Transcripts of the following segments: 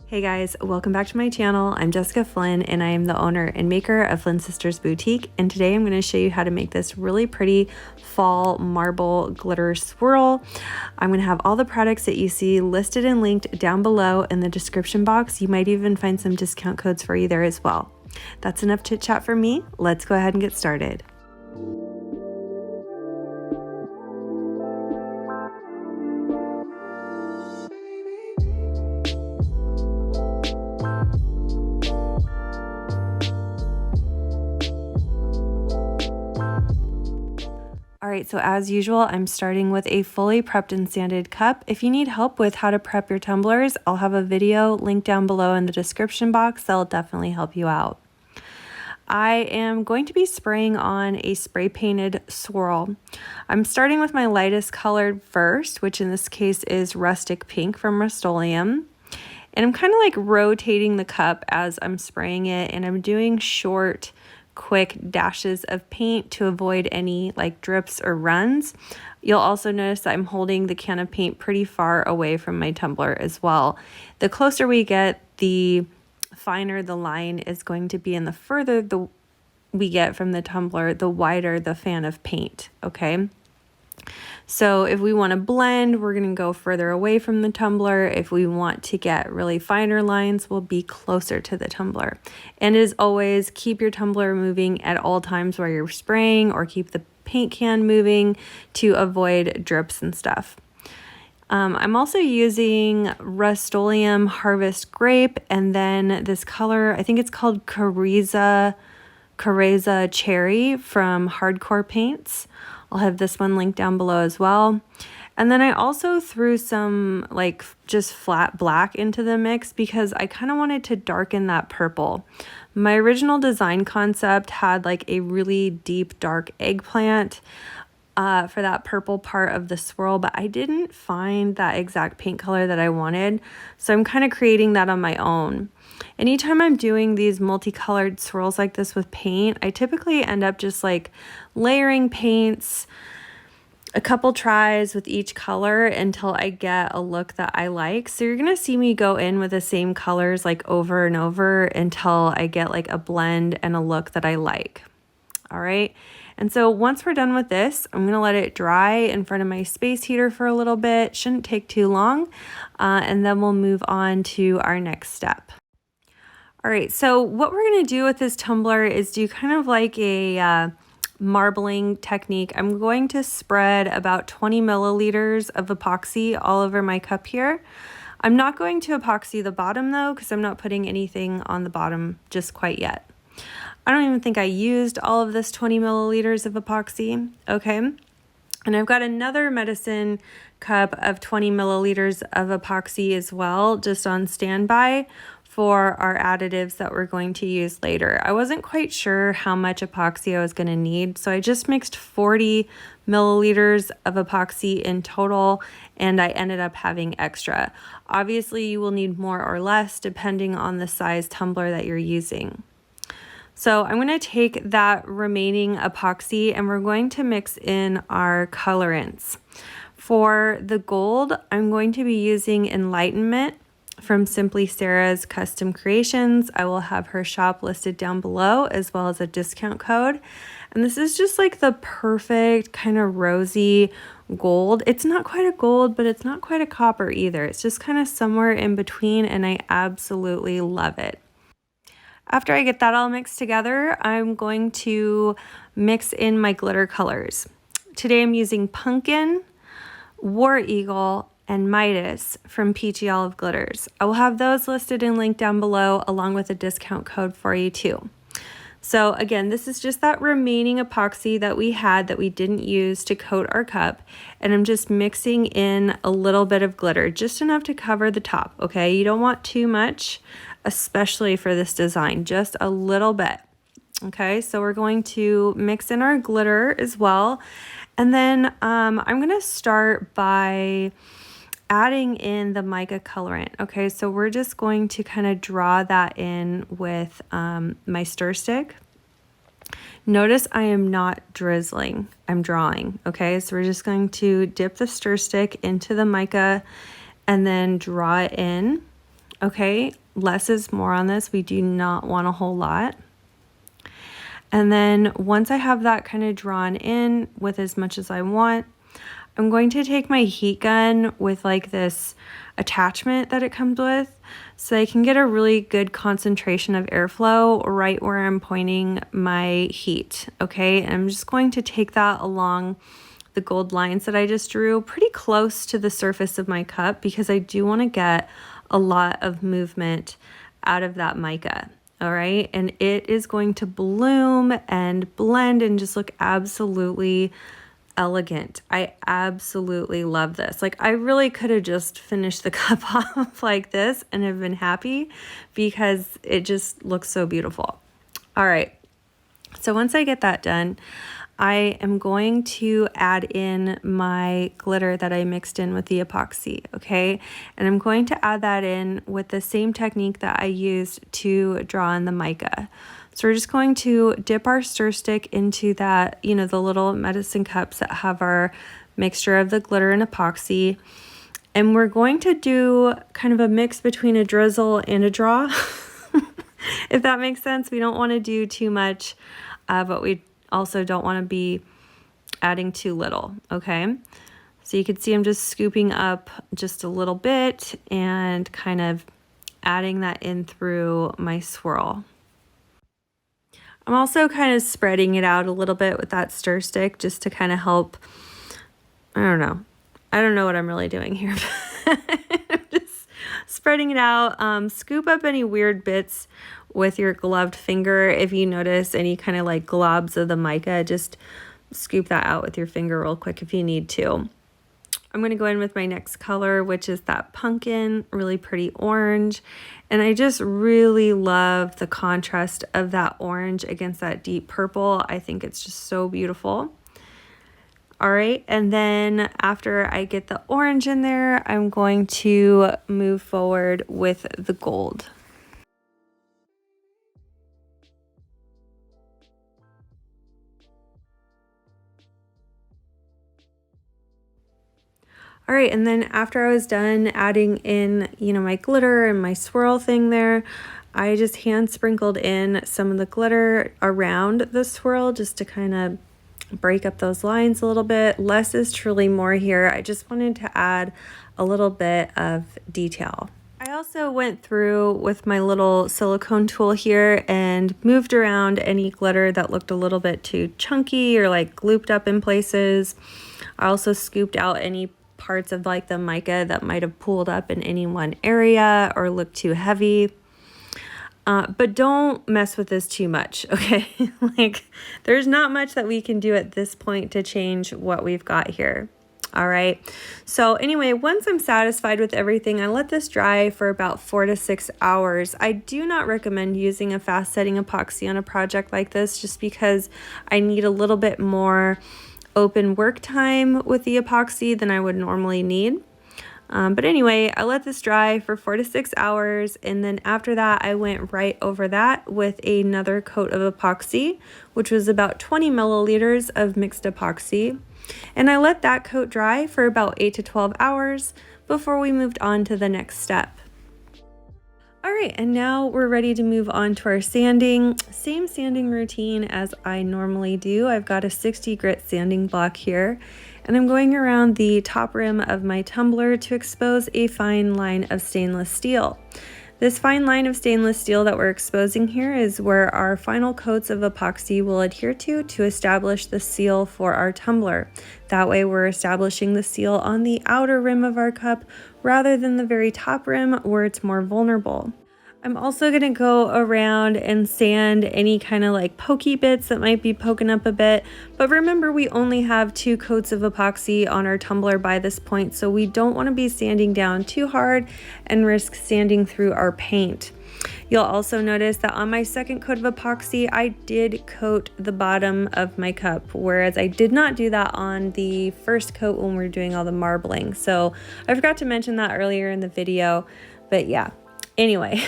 Hey guys, welcome back to my channel. I'm Jessica Flynn and I am the owner and maker of Flynn Sisters Boutique, and today I'm going to show you how to make this really pretty fall marble glitter swirl. I'm going to have all the products that you see listed and linked down below in the description box. You might even find some discount codes for you there as well. That's enough chit chat for me. Let's go ahead and get started. Alright, so as usual, I'm starting with a fully prepped and sanded cup. If you need help with how to prep your tumblers, I'll have a video linked down below in the description box that'll definitely help you out. I am going to be spraying on a spray painted swirl. I'm starting with my lightest colored first, which in this case is Rustic Pink from Rust-Oleum. And I'm kind of like rotating the cup as I'm spraying it, and I'm doing short quick dashes of paint to avoid any like drips or runs. You'll also notice that I'm holding the can of paint pretty far away from my tumbler as well. The closer we get, the finer the line is going to be, and the further we get from the tumbler, the wider the fan of paint, okay? So if we want to blend, we're going to go further away from the tumbler. If we want to get really finer lines, we'll be closer to the tumbler. And as always, keep your tumbler moving at all times while you're spraying, or keep the paint can moving to avoid drips and stuff. I'm also using Rust-Oleum Harvest Grape, and then this color, I think it's called Careza Cherry from Hardcore Paints. I'll have this one linked down below as well. And then I also threw some like just flat black into the mix because I kind of wanted to darken that purple. My original design concept had like a really deep dark eggplant for that purple part of the swirl, but I didn't find that exact paint color that I wanted. So I'm kind of creating that on my own. Anytime I'm doing these multicolored swirls like this with paint, I typically end up just like layering paints, a couple tries with each color until I get a look that I like. So you're gonna see me go in with the same colors like over and over until I get like a blend and a look that I like. All right. And so once we're done with this, I'm going to let it dry in front of my space heater for a little bit. Shouldn't take too long. And then we'll move on to our next step. All right, so what we're going to do with this tumbler is do kind of like a marbling technique. I'm going to spread about 20 milliliters of epoxy all over my cup here. I'm not going to epoxy the bottom though, because I'm not putting anything on the bottom just quite yet. I don't even think I used all of this 20 milliliters of epoxy, okay? And I've got another medicine cup of 20 milliliters of epoxy as well, just on standby for our additives that we're going to use later. I wasn't quite sure how much epoxy I was going to need, so I just mixed 40 milliliters of epoxy in total, and I ended up having extra. Obviously, you will need more or less depending on the size tumbler that you're using. So I'm going to take that remaining epoxy and we're going to mix in our colorants. For the gold, I'm going to be using Enlightenment from Simply Sarah's Custom Creations. I will have her shop listed down below as well as a discount code. And this is just like the perfect kind of rosy gold. It's not quite a gold, but it's not quite a copper either. It's just kind of somewhere in between, and I absolutely love it. After I get that all mixed together, I'm going to mix in my glitter colors. Today I'm using Punkin, War Eagle, and Midas from Peachy Olive Glitters. I will have those listed and linked down below along with a discount code for you too. So again, this is just that remaining epoxy that we had that we didn't use to coat our cup, and I'm just mixing in a little bit of glitter, just enough to cover the top, okay? You don't want too much, especially for this design, just a little bit. Okay, so we're going to mix in our glitter as well. And then I'm gonna start by adding in the mica colorant. Okay, so we're just going to kind of draw that in with my stir stick. Notice I am not drizzling, I'm drawing. Okay, so we're just going to dip the stir stick into the mica and then draw it in. Okay, less is more on this. We do not want a whole lot. And then once I have that kind of drawn in with as much as I want, I'm going to take my heat gun with like this attachment that it comes with so I can get a really good concentration of airflow right where I'm pointing my heat. Okay, and I'm just going to take that along the gold lines that I just drew pretty close to the surface of my cup because I do want to get a lot of movement out of that mica. All right, and it is going to bloom and blend and just look absolutely elegant. I absolutely love this. Like, I really could have just finished the cup off like this and have been happy because it just looks so beautiful. All right, so once I get that done, I am going to add in my glitter that I mixed in with the epoxy, okay? And I'm going to add that in with the same technique that I used to draw in the mica. So we're just going to dip our stir stick into that, you know, the little medicine cups that have our mixture of the glitter and epoxy. And we're going to do kind of a mix between a drizzle and a draw, if that makes sense. We don't want to do too much, but we also don't want to be adding too little, okay? So you can see I'm just scooping up just a little bit and kind of adding that in through my swirl. I'm also kind of spreading it out a little bit with that stir stick just to kind of help, I don't know what I'm really doing here. I'm just spreading it out. Scoop up any weird bits with your gloved finger. If you notice any kind of like globs of the mica, just scoop that out with your finger real quick if you need to. I'm going to go in with my next color, which is that pumpkin, really pretty orange. And I just really love the contrast of that orange against that deep purple. I think it's just so beautiful. All right, and then after I get the orange in there, I'm going to move forward with the gold. All right, and then after I was done adding in, you know, my glitter and my swirl thing there, I just hand sprinkled in some of the glitter around the swirl just to kind of break up those lines a little bit. Less is truly more here. I just wanted to add a little bit of detail. I also went through with my little silicone tool here and moved around any glitter that looked a little bit too chunky or like glooped up in places. I also scooped out any parts of like the mica that might have pooled up in any one area or looked too heavy. But don't mess with this too much, okay? Like, there's not much that we can do at this point to change what we've got here. All right. So anyway, once I'm satisfied with everything, I let this dry for about 4 to 6 hours. I do not recommend using a fast setting epoxy on a project like this just because I need a little bit more open work time with the epoxy than I would normally need. But anyway, I let this dry for 4 to 6 hours, and then after that I went right over that with another coat of epoxy, which was about 20 milliliters of mixed epoxy, and I let that coat dry for about 8 to 12 hours before we moved on to the next step. All right, and now we're ready to move on to our sanding. Same sanding routine as I normally do. I've got a 60 grit sanding block here, and I'm going around the top rim of my tumbler to expose a fine line of stainless steel. This fine line of stainless steel that we're exposing here is where our final coats of epoxy will adhere to establish the seal for our tumbler. That way we're establishing the seal on the outer rim of our cup rather than the very top rim where it's more vulnerable. I'm also going to go around and sand any kind of like pokey bits that might be poking up a bit. But remember, we only have 2 coats of epoxy on our tumbler by this point, so we don't want to be sanding down too hard and risk sanding through our paint. You'll also notice that on my second coat of epoxy, I did coat the bottom of my cup, whereas I did not do that on the first coat when we were doing all the marbling. So I forgot to mention that earlier in the video, but yeah. Anyway,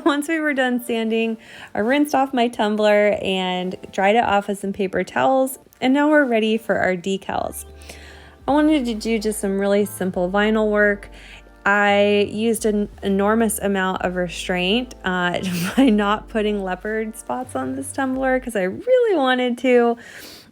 once we were done sanding, I rinsed off my tumbler and dried it off with some paper towels, and now we're ready for our decals. I wanted to do just some really simple vinyl work. I used an enormous amount of restraint by not putting leopard spots on this tumbler because I really wanted to.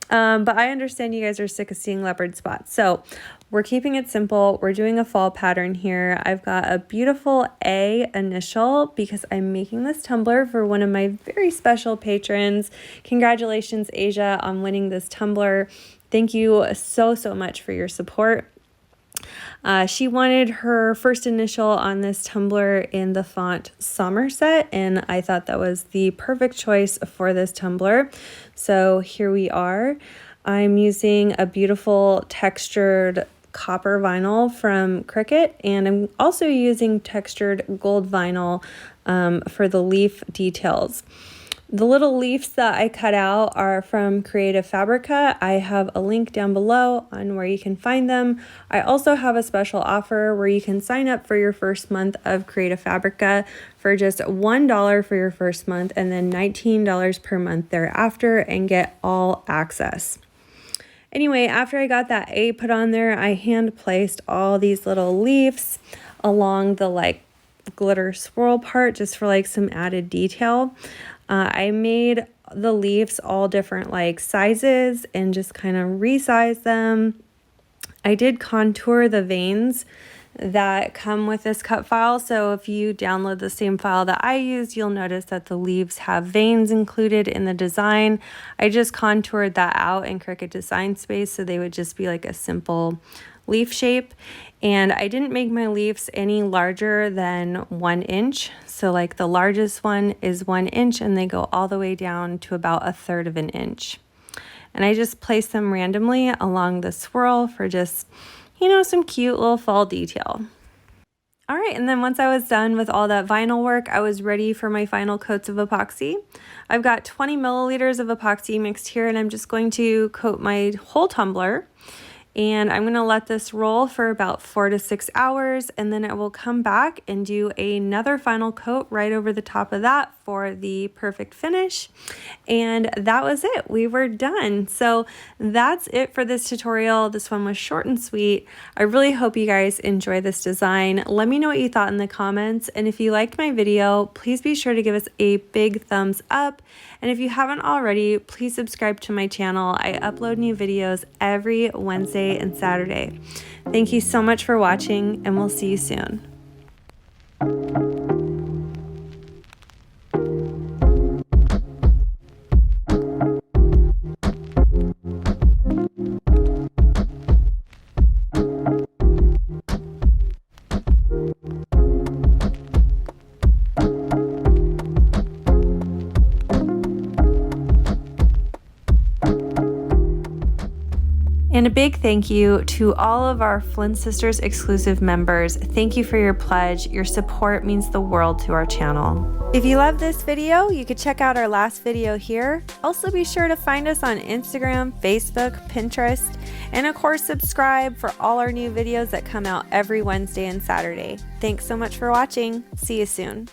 But I understand you guys are sick of seeing leopard spots. So we're keeping it simple. We're doing a fall pattern here. I've got a beautiful A initial because I'm making this tumbler for one of my very special patrons. Congratulations, Asia, on winning this tumbler. Thank you so much for your support. She wanted her first initial on this tumbler in the font Somerset, and I thought that was the perfect choice for this tumbler. So here we are. I'm using a beautiful textured copper vinyl from Cricut, and I'm also using textured gold vinyl for the leaf details. The little leaves that I cut out are from Creative Fabrica. I have a link down below on where you can find them. I also have a special offer where you can sign up for your first month of Creative Fabrica for just $1 for your first month and then $19 per month thereafter and get all access. Anyway, after I got that A put on there, I hand placed all these little leaves along the glitter swirl part just for some added detail. I made the leaves all different sizes and just kind of resized them. I did contour the veins that come with this cut file. So if you download the same file that I used, you'll notice that the leaves have veins included in the design. I just contoured that out in Cricut Design Space so they would just be a simple leaf shape. And I didn't make my leaves any larger than 1 inch. So the largest one is 1 inch and they go all the way down to about 1/3 of an inch. And I just placed them randomly along the swirl for just, some cute little fall detail. All right, and then once I was done with all that vinyl work, I was ready for my final coats of epoxy. I've got 20 milliliters of epoxy mixed here, and I'm just going to coat my whole tumbler. And I'm going to let this roll for about 4 to 6 hours, and then I will come back and do another final coat right over the top of that for the perfect finish. And that was it. We were done. So that's it for this tutorial. This one was short and sweet. I really hope you guys enjoy this design. Let me know what you thought in the comments. And if you liked my video, please be sure to give us a big thumbs up. And if you haven't already, please subscribe to my channel. I upload new videos every Wednesday and Saturday. Thank you so much for watching, and we'll see you soon. And a big thank you to all of our Flynn Sisters exclusive members. Thank you for your pledge. Your support means the world to our channel. If you love this video, you could check out our last video here. Also be sure to find us on Instagram, Facebook, Pinterest, and of course subscribe for all our new videos that come out every Wednesday and Saturday. Thanks so much for watching. See you soon.